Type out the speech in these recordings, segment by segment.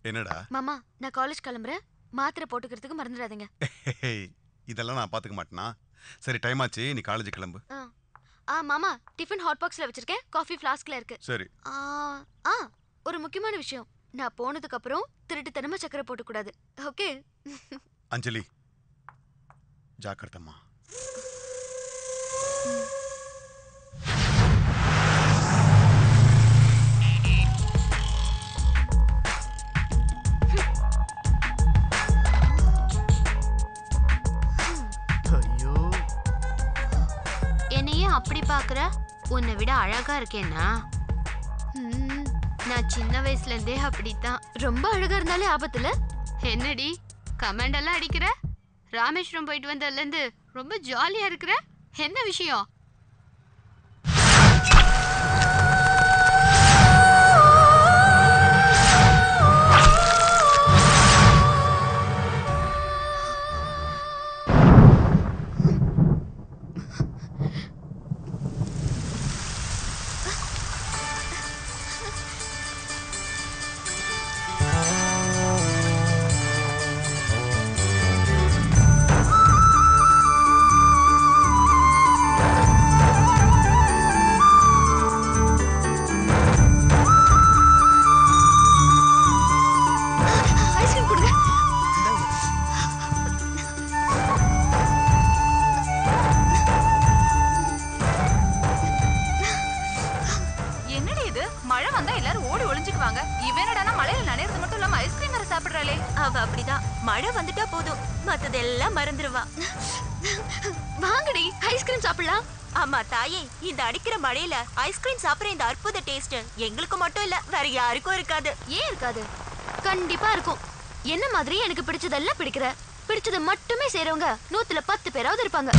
என்னடா மாமா, நான் காலேஜ் கிளம்புறேன். மாத்திரை போட்டுக்கிறதுக்கு மறந்துடாதீங்க. இதெல்லாம் நான் பாத்துக்க மாட்டேனா? சரி, டைம் ஆச்சு, நீ காலேஜ் கிளம்பு. மாமா, டிஃபன் ஹாட் பாக்ஸ்ல வச்சிருக்கேன். காஃபி ஃப்ளாஸ்க்ல இருக்கு. சரி. ஒரு முக்கியமான விஷயம். நான் போனதுக்கு அப்புறம் திருட்டுத்தனமா சக்கரை போட்டு கூடாது. ஓகே? அஞ்சலி, ஜாக்கிரதம்மா. அப்படி பாக்குற? உன்னை விட அழகா இருக்கேன்னா? நான் சின்ன வயசுல இருந்தே அப்படித்தான். ரொம்ப அழகா இருந்தாலே ஆபத்துல. என்னடி கமெண்ட் எல்லாம் அடிக்கிற? ராமேஸ்வரம் போயிட்டு வந்ததுல இருந்து ரொம்ப ஜாலியா இருக்கிற. என்ன விஷயம்? மழை வந்துட்டா போதும், மத்ததெல்லாம் மறந்துடுவா. வாங்கடி, ஐஸ்கிரீம் சாப்பிடலாம். ஆமா தாயே, இந்த அடிக்கிற மழையில ஐஸ்கிரீம் சாப்பிடுற இந்த அற்புத டேஸ்ட் எங்களுக்கு மட்டும் இல்ல, வேற யாருக்கும் இருக்காது. ஏன் இருக்காது? கண்டிப்பா இருக்கும். என்ன மாதிரி எனக்கு பிடிச்சதெல்லாம் பிடிக்கிற, பிடிச்சது மட்டுமே செய்றவங்க 100ல 10 பேராவது இருப்பாங்க.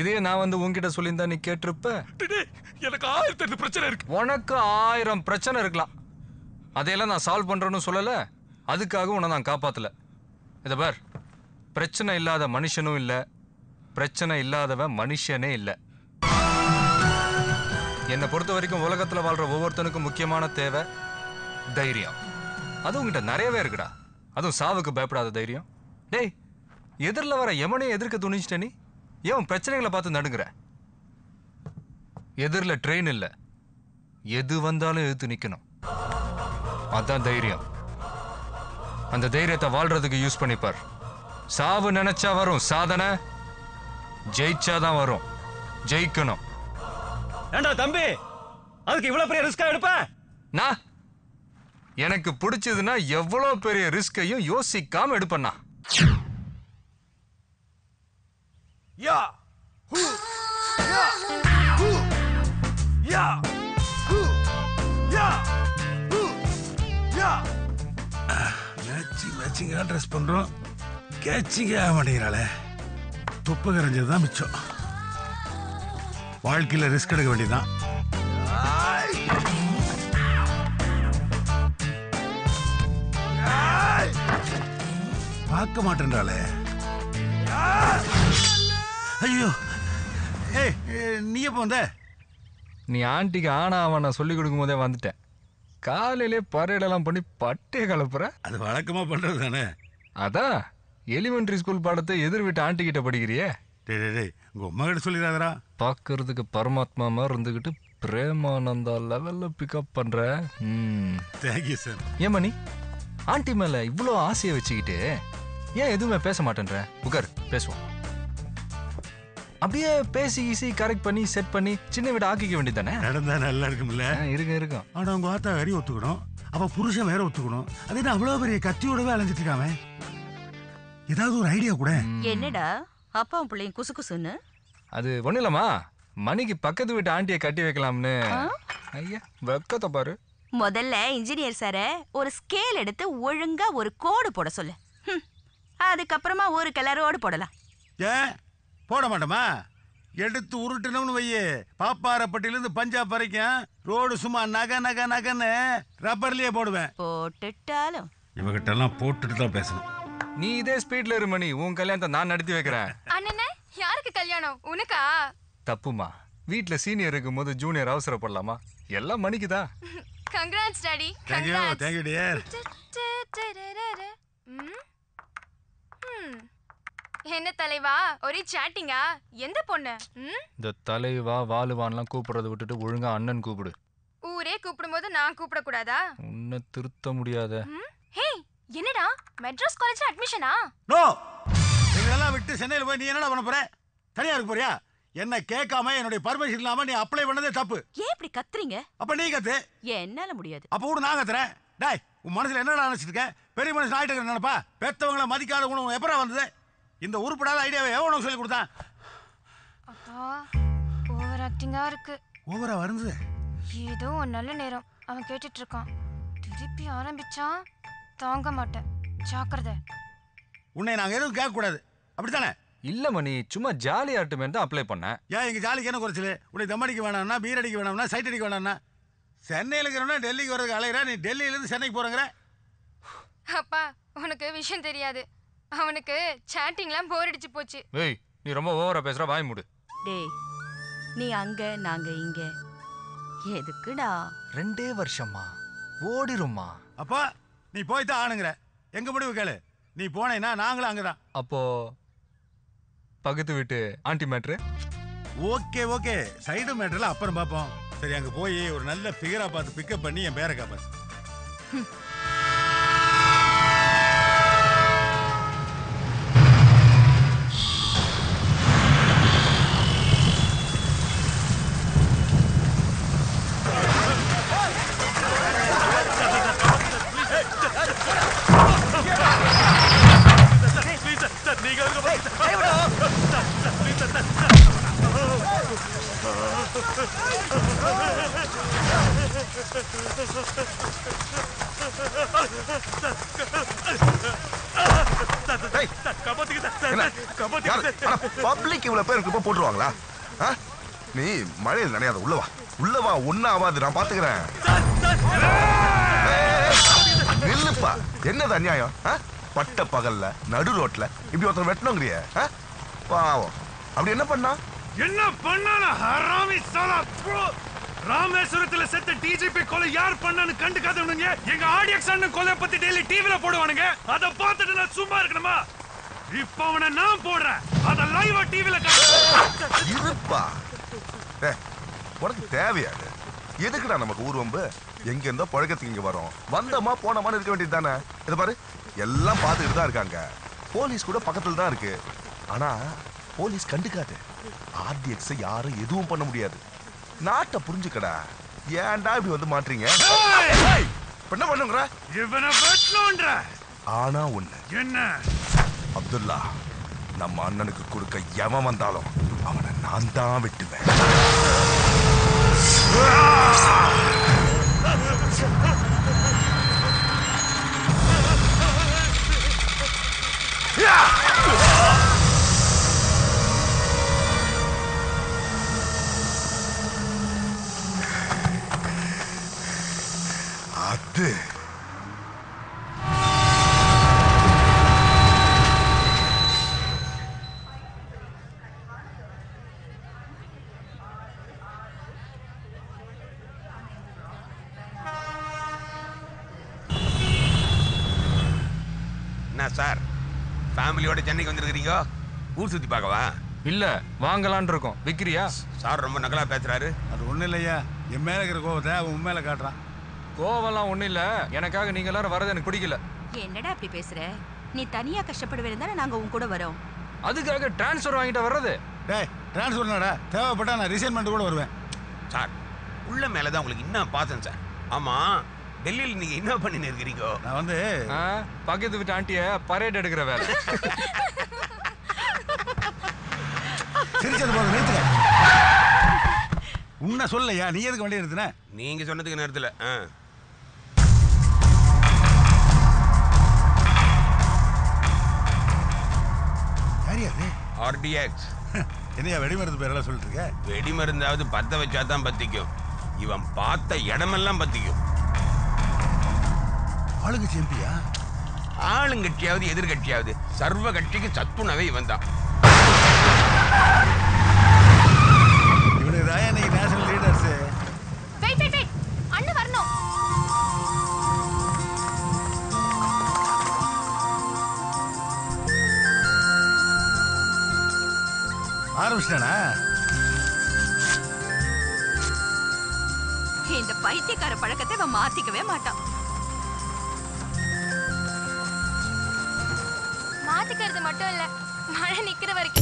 இதே நான் வந்து உன்கிட்ட சொல்லியிருந்தா நீ கேட்டிருப்ப. எனக்கு 1000 பிரச்சனை இருக்கு. உனக்கு 1000 பிரச்சனை இருக்கலாம், அதையெல்லாம் நான் சால்வ் பண்றேன்னு சொல்லல. அதுக்காக உன்னை நான் காப்பாத்தல. இத பார், பிரச்சனை இல்லாத மனுஷனும் இல்ல, பிரச்சனை இல்லாதவன் மனுஷனே இல்ல. என்னை பொறுத்த வரைக்கும் உலகத்துல வாழ்ற ஒவ்வொருத்தனுக்கும் முக்கியமான தேவை தைரியம். அது உங்ககிட்ட நிறையவே இருக்குடா. அதுவும் சாவுக்கு பயப்படாத தைரியம். டேய், எதிரில் வர எமனையும் எதிர்க்க துணிச்சிட்ட நீ ஏன் பிரச்சனைகளை பார்த்து நடுங்குற? எதிரில் ட்ரெயின் இல்ல, எது வந்தாலும் எதிர்த்து நிக்கணும். அதான் தைரியம். அந்த தைரியத்தை வாழ்றதுக்கு யூஸ் பண்ணிப்பார். சாவு நினைச்சா வரும், சாதனை ஜெயிச்சாதான் வரும். ஜெயிக்கணும். ஏண்டா தம்பி, அதுக்கு இவ்வளவு பெரிய ரிஸ்கா எடுப்ப? நான் எனக்கு பிடிச்சதுன்னா எவ்வளவு பெரிய ரிஸ்கையும் யோசிக்காம எடுப்பண்ணா. யா ஹூ யா ஹூ யா ஹூ யா ஹூ யா. மேட்சிங்கா ட்ரெஸ் பண்றோம், கேட்சிங்க ஆக மாட்டேங்கிறாளே. துப்பு கரைஞ்சதுதான் மிச்சம். வாழ்க்கையில ரிஸ்க் எடுக்க வேண்டியதுதான். பார்க்க மாட்டேன்றாளே. ஐயோ, ஏய் நீ எப்போ வந்த? நீ ஆண்டிக்கு ஆனா அவன் சொல்லி கொடுக்கும் போதே வந்துட்டேன். காலையிலே பரேடெல்லாம் பண்ணி பட்டே கலப்புற. அது வழக்கமா பண்றது தானே. அதான் எலிமெண்டரி ஸ்கூல் பாடத்தை எதிர் வீட்டு ஆண்டி கிட்ட படிக்கிறியே. டேய் உங்க அம்மா கிட்ட சொல்லிடாதடா. பார்க்கறதுக்கு பரமாத்மா மாதிரி இருந்துகிட்டு பிரேமானந்தா லெவல்ல பிக்கப் பண்ற. Thank you sir. ஏமா நீ ஆண்டி மேல இவ்வளோ ஆசையை வச்சுக்கிட்டு ஏன் எதுவுமே பேச மாட்டேன்ற? உட்கார், பேசுவோம். அப்படியே பேசி ஈசி கரெக்ட் பண்ணி செட் பண்ணி சின்ன வீடு ஆக்கிக்க வேண்டியதானே. நடந்தா நல்லா இருக்கும்ல? இருக்கும். ஆனா உங்க ஆத்தா வேற ஒத்துக்கணும், அவ புருஷன் வேற ஒத்துக்கணும். அது என்ன அவ்வளவு பெரிய கத்தியோடவே அலைஞ்சிட்டு இருக்காம? ஏதாவது ஒரு ஐடியா கூட. என்னடா அப்பாவும் பிள்ளையும் குசு குசுன்னு? அது ஒண்ணு இல்லம்மா, மணிக்கு பக்கத்து வீட்டு ஆண்டியை கட்டி வைக்கலாம்னு. ஐயா வெக்கத்தை பாரு. முதல்ல இன்ஜினியர் சார ஒரு ஸ்கேல் எடுத்து ஒழுங்கா ஒரு கோடு போட சொல்லு. அதுக்கப்புறமா ஒரு கலரோடு போடலாம். ஏன் போட மாட்டோமா? எடுத்து உருட்டணும்னு வையே, பாப்பாரப்பட்டியிலிருந்து பஞ்சாப் வரைக்கும் ரோடு சும்மா நக நக நகன்னு ரப்பர்லயே போடுவேன். போட்டுட்டாலும் இவகிட்ட எல்லாம் போட்டுட்டு தான் பேசணும். நீ இதே ஸ்பீட்ல இரு மணி, உன் கல்யாணத்தை நான் நடத்தி வைக்கிறேன். அண்ணனே, யாருக்கு கல்யாணம்? உனக்கா? தப்புமா, வீட்டுல சீனியர் இருக்கும் போது ஜூனியர் அவசரப்படலாமா? எல்லாம் மணிக்குதான். Congrats daddy. Thank you dear. என்ன தலைவா, ஒரே சாட்டிங்கா? எந்த பொண்ணு? இந்த தலைவா வாலுவான்லாம் கூப்பிடுறத விட்டுட்டு ஒழுங்கா அண்ணன் கூப்பிடு. ஊரே கூப்பிடும்போது நான் கூப்பிடக்கூடாதா? உன்னை திருத்த முடியாத. ஹே, என்னடா மெட்ராஸ் காலேஜ்ல அட்மிஷனா? நோ, எங்களெல்லாம் விட்டு சென்னையில் போய் நீ என்னடா பண்ண போற? தனியா இருக்க போறியா? என்ன கேட்காம என்னுடைய பர்மிஷன் இல்லாம நீ அப்ளை பண்ணதே தப்பு. ஏன் இப்படி கத்துறீங்க? அப்ப நீ கத்து. என்னால முடியாது. அப்ப கூட நான் கத்துறேன். டேய், உன் மனசுல என்னடா நினைச்சிட்டு இருக்க? பெரிய மனுஷன் ஆயிட்டு நினைப்பா? பெத்தவங்களை மதிக்காத உணவு எப்படா வந்தது? இந்த உருப்படாத ஐடியாவை எவனும் சொல்லி கொடுத்தான்? அப்பா, ஓவர் ஆக்டிங்கா இருக்கு. ஓவரா வருது. ஏதோ ஒரு நல்ல நேரம் அவன் கேட்டுட்டு இருக்கான். திருப்பி ஆரம்பிச்சான், தாங்க மாட்டேன். ஜாக்கிரதை. உன்னை நாங்க எதுவும் கேட்க கூடாது, அப்படித்தானே? இல்ல மணி, சும்மா ஜாலி ஆட்டுமே தான் அப்ளை பண்ணேன். ஏன் எங்க ஜாலிக்கு என்ன குறைச்சல்? உன்னை தம் அடிக்க வேணாம்னா, பீர் அடிக்க வேணாம்னா, சைட் அடிக்க வேணாம்னா? சென்னையில் இருக்கிறவனா டெல்லிக்கு வரதுக்கு அலையிற, நீ டெல்லியிலேருந்து சென்னைக்கு போறங்கிற. அப்பா, உனக்கு விஷயம் தெரியாது. அவனுக்கு சாட்டிங்லாம் போர் அடிச்சு போச்சு. ஏய், நீ ரொம்ப ஓவரா பேசுற, வாய் மூடு. டேய், நீ அங்க நாங்க இங்க எதுக்குடா? 2 வருஷமா ஓடிருமா? அப்பா நீ போய்தான் ஆணுங்கிற. எங்க முடிவு கேளு. நீ போனேன்னா நாங்களும் அங்கதான். அப்போ பக்கத்து வீட்டு aunty matter? Okay okay, side மேட்டர்ல அப்புறம் பார்ப்போம். சரி, அங்க போய் ஒரு நல்ல ஃபிகரா பார்த்து பிக்கப் பண்ணி என் பேரை காப்பாத்து. பப்ளிக் இவ்வளவு பேர் இருக்கப்ப போட்டுருவாங்களா? நீ மழையில் நனையாத, உள்ளவா உள்ளவா, ஒன்னும் ஆகாது, நான் பாத்துக்கிறேன். நில்லுப்பா, என்னது அநியாயம்? பட்ட பகல்ல நடு ரோட்ல இப்படி ஒருத்தர் வெட்டணுங்கிறிய? பாவம், அப்படி என்ன பண்ணா? என்ன பண்ணான ஹராமி சாலா ப்ரோ. ராமேஸ்வரத்துல செத்த டிஜிபி கொலை யார் பண்ணான்னு கண்டுக்காதவனுங்க எங்க ஆடியக்ஸ் அண்ணன் கொலை பத்தி டெய்லி டிவில போடுவானுங்க. அத பார்த்துட்டு நான் சும்மா இருக்கணுமா? இப்ப அவனை நான் போடுறேன், அத லைவா டிவில இருப்பா. உனக்கு தேவையாது? எதுக்குடா நமக்கு ஊர்வம்பு? எங்க இருந்தோ பழக்கத்துக்கு இங்க வரோம், வந்தோமா போனோமான்னு இருக்க வேண்டியது தானே. இதை பாரு, எல்லாம் பார்த்துக்கிட்டு தான் இருக்காங்க. போலீஸ் கூட பக்கத்துல தான் இருக்கு. ஆனா போலீஸ் கண்டுக்காது. ஆர்டிஎக்ஸ் யாரும் எதுவும் பண்ண முடியாது. நாட்டை புரிஞ்சுக்கடா. ஏன்டா இப்படி வந்து மாட்டீங்க? என்ன பண்ணுங்கற? இவனை வெட்டணும்ன்ற. ஆனா ஒண்ணு. என்ன? அப்துல்லா, நம்ம அண்ணனுக்கு கொடுக்க எவன் வந்தாலும் அவனை நான் தான் வெட்டுவேன். அது என்ன சார், ஃபேமிலியோட சென்னைக்கு வந்திருக்கிறீங்க? ஊர் சுத்தி பார்க்கவா? இல்ல வாங்கலான் இருக்கோம். விக்கிரியா? சார் ரொம்ப நகலா பேசுறாரு. அது ஒண்ணு இல்லையா, என் மேல இருக்கிற கோபத்தை அவன் உன் மேல காட்டுறான். கோவம்லாம் ஒண்ணும் இல்ல. எனக்காக நீங்க எல்லாரும் வரது எனக்கு பிடிக்கல. என்னடா அப்படி பேசுற? நீ தனியா கஷ்டப்படுவேன் தானே நாங்க உன் கூட வரோம். அதுக்காக டிரான்ஸ்ஃபர் வாங்கிட்டு வர்றது? டேய், டிரான்ஸ்ஃபர்னாடா, தேவைப்பட்டா நான் ரிசைன்மெண்ட் கூட வருவேன். சார், உள்ள மேலதான் உங்களுக்கு இன்னும் பார்த்தேன் சார். ஆமா, டெல்லியில் நீங்க என்ன பண்ணின்னு இருக்கிறீங்க? நான் வந்து பக்கத்து வீட்டு ஆண்டிய பரேட் எடுக்கிற வேலை. சிரிச்சது போது நிறுத்துங்க. உன்ன சொல்லலையா, நீ எதுக்கு வண்டி நிறுத்தின? நீங்க சொன்னதுக்கு நேரத்தில் யாரியாது? ஆர்டிஎக்ஸ். என்னையா வெடிமருந்து பேரெல்லாம் சொல்லிட்டு இருக்க? வெடி மருந்தாவது பத்த வச்சாதான் பத்திக்கும். இவன் பார்த்த இடமெல்லாம் பத்திக்கும். ஆளுங்க செம்பியா? ஆளுங்கட்சியாவது எதிர்கட்சியாவது சர்வ கட்சிக்கு சத்துணவே இவன் தான். இவனுக்கு தான் இன்னைக்கு national leaders. Wait wait wait, அண்ணன் வரணும். ஆரம்பிச்சிட்டானா? இந்த பைத்தியக்கார பழக்கத்தை இவன் மாத்திக்கவே மாட்டான். மாத்திக்கிறது மட்டும் இல்ல, மழை நிக்கிற வரைக்கும்